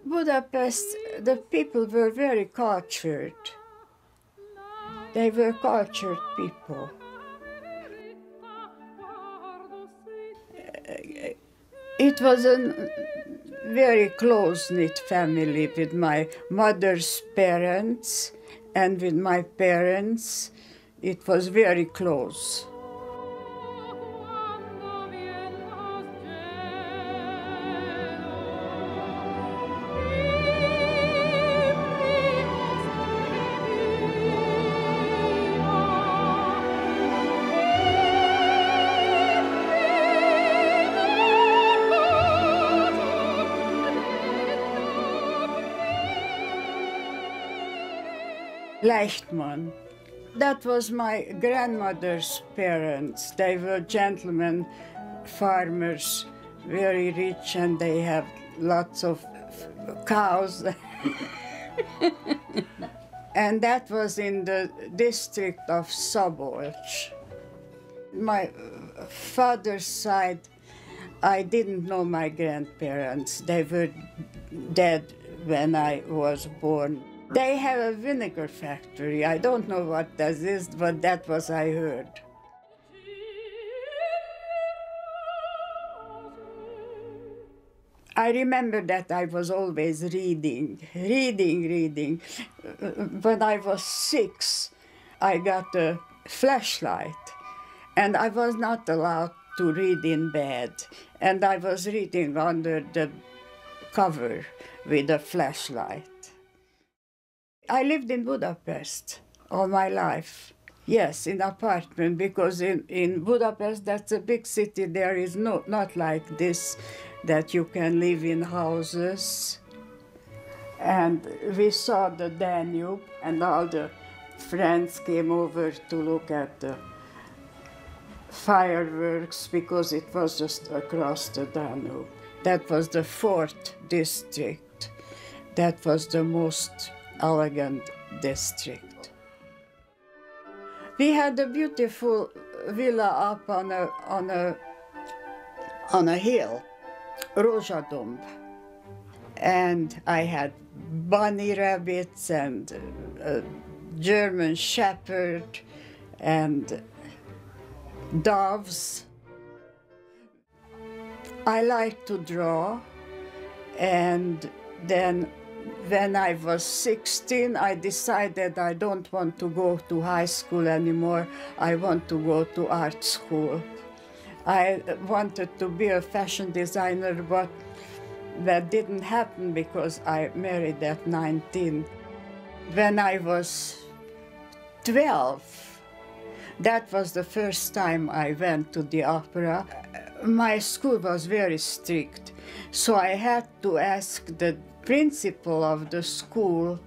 Budapest, the people were very cultured. They were cultured people. It was a very close-knit family with my mother's parents and with my parents. It was very close. Leichtmann. That was my grandmother's parents. They were gentlemen farmers, very rich, and they have lots of cows. And that was in the district of Szabolcs. My father's side, I didn't know my grandparents. They were dead when I was born. They have a vinegar factory. I don't know what that is, but that was I heard. I remember that I was always reading. When I was 6, I got a flashlight, and I was not allowed to read in bed. And I was reading under the cover with a flashlight. I lived in Budapest all my life. Yes, in apartment, because in Budapest, that's a big city. There is not like this, that you can live in houses. And we saw the Danube, and all the friends came over to look at the fireworks, because it was just across the Danube. That was the 4th district. That was the most elegant district. We had a beautiful villa up on a hill, Rózsadomb, and I had bunny rabbits and a German shepherd and doves. I like to draw, and then when I was 16, I decided I don't want to go to high school anymore. I want to go to art school. I wanted to be a fashion designer, but that didn't happen because I married at 19. When I was 12, that was the first time I went to the opera. My school was very strict, so I had to ask the principal of the school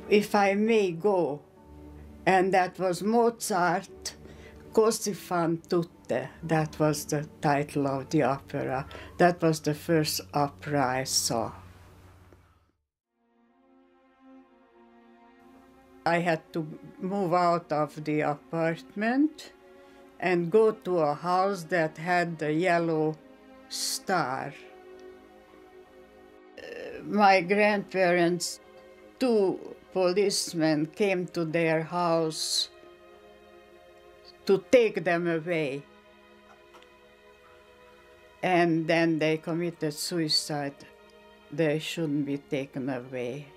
if I may go, and that was Mozart, Così fan tutte. That was the title of the opera. That was the first opera I saw. I had to move out of the apartment and go to a house that had the yellow star. My grandparents, 2 policemen came to their house to take them away. And then they committed suicide. They shouldn't be taken away.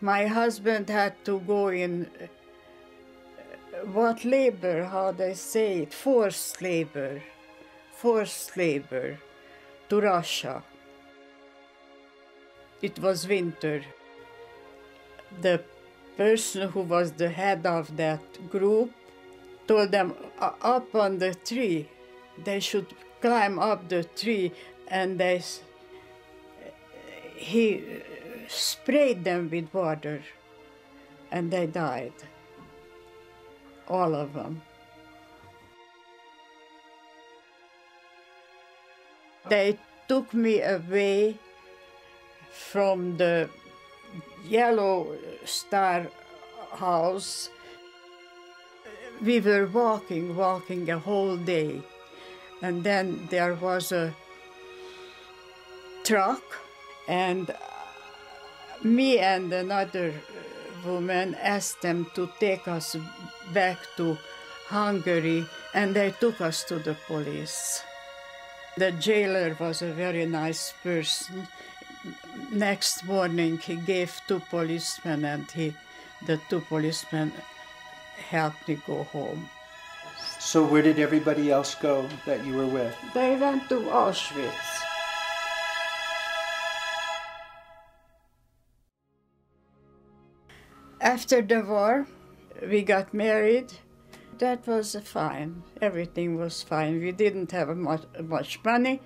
My husband had to go in, what labor, how they say it, forced labor to Russia. It was winter. The person who was the head of that group told them up on the tree, they should climb up the tree, and he sprayed them with water, and they died, all of them. They took me away from the yellow star house. We were walking a whole day, and then there was a truck, and me and another woman asked them to take us back to Hungary, and they took us to the police. The jailer was a very nice person. Next morning he gave 2 policemen, and the 2 policemen helped me go home. So where did everybody else go that you were with? They went to Auschwitz. After the war, we got married. That was fine. Everything was fine. We didn't have much money,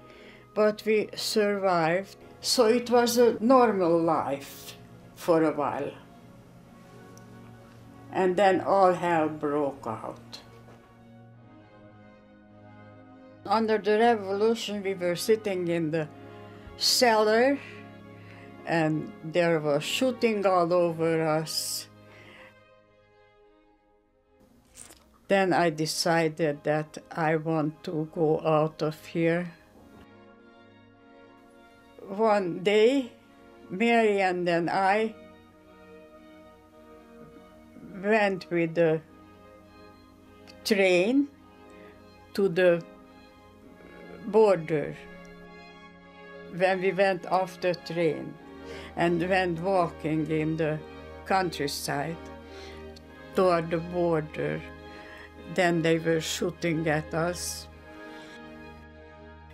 but we survived. So it was a normal life for a while. And then all hell broke out. Under the revolution, we were sitting in the cellar, and there was shooting all over us. Then I decided that I want to go out of here. One day, Marian and I went with the train to the border. When we went off the train and went walking in the countryside toward the border, then they were shooting at us.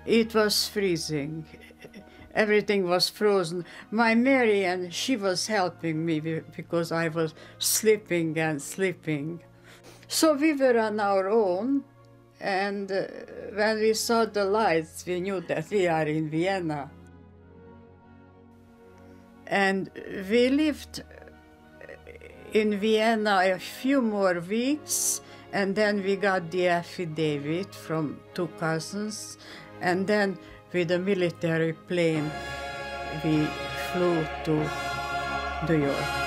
It was freezing. Everything was frozen. My Marian, she was helping me because I was slipping and slipping. So we were on our own, and when we saw the lights, we knew that we are in Vienna. And we lived in Vienna a few more weeks, and then we got the affidavit from 2 cousins, and then with a military plane we flew to New York.